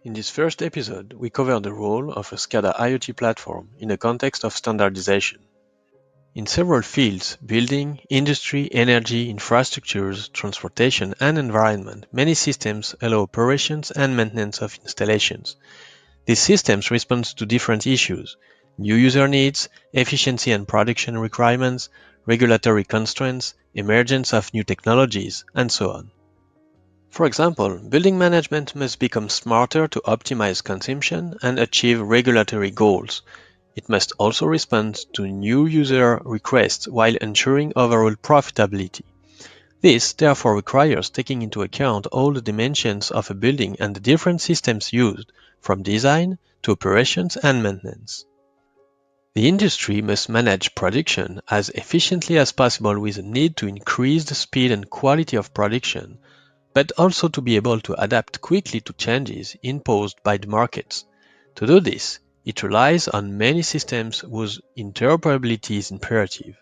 In this first episode, we cover the role of a SCADA IoT platform in the context of standardization. In several fields, building, industry, energy, infrastructures, transportation, and environment, many systems allow operations and maintenance of installations. These systems respond to different issues: new user needs, efficiency and production requirements, regulatory constraints, emergence of new technologies, and so on. For example, building management must become smarter to optimize consumption and achieve regulatory goals. It must also respond to new user requests while ensuring overall profitability. This therefore requires taking into account all the dimensions of a building and the different systems used, from design to operations and maintenance. The industry must manage production as efficiently as possible with a need to increase the speed and quality of production, but also to be able to adapt quickly to changes imposed by the markets. To do this, it relies on many systems whose interoperability is imperative.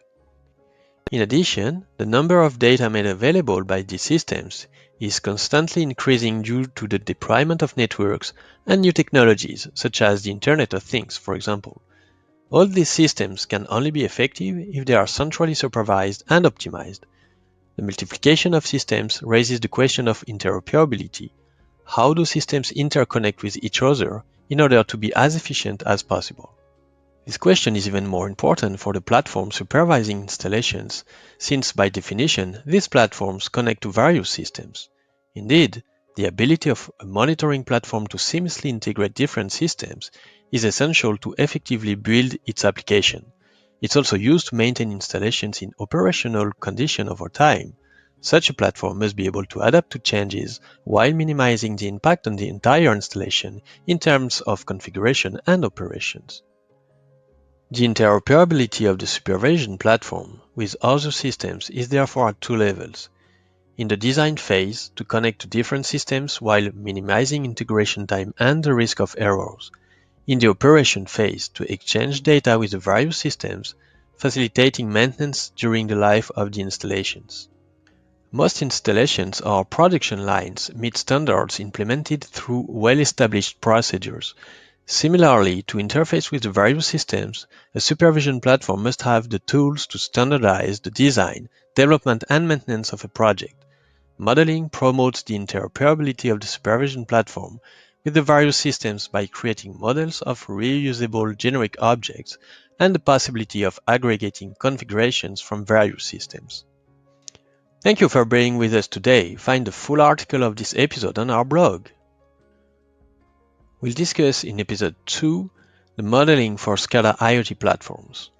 In addition, the number of data made available by these systems is constantly increasing due to the deployment of networks and new technologies, such as the Internet of Things, for example. All these systems can only be effective if they are centrally supervised and optimized. The multiplication of systems raises the question of interoperability. How do systems interconnect with each other in order to be as efficient as possible? This question is even more important for the platform supervising installations, since by definition, these platforms connect to various systems. Indeed, the ability of a monitoring platform to seamlessly integrate different systems is essential to effectively build its application. It's also used to maintain installations in operational condition over time. Such a platform must be able to adapt to changes while minimizing the impact on the entire installation in terms of configuration and operations. The interoperability of the supervision platform with other systems is therefore at two levels: in the design phase, to connect to different systems while minimizing integration time and the risk of errors; in the operation phase, to exchange data with the various systems, facilitating maintenance during the life of the installations. Most installations or production lines meet standards implemented through well-established procedures. Similarly, to interface with the various systems, a supervision platform must have the tools to standardize the design, development, and maintenance of a project. Modeling promotes the interoperability of the supervision platform with the various systems by creating models of reusable generic objects and the possibility of aggregating configurations from various systems. Thank you for being with us today. Find the full article of this episode on our blog. We'll discuss in episode 2 the modeling for SCADA IoT platforms.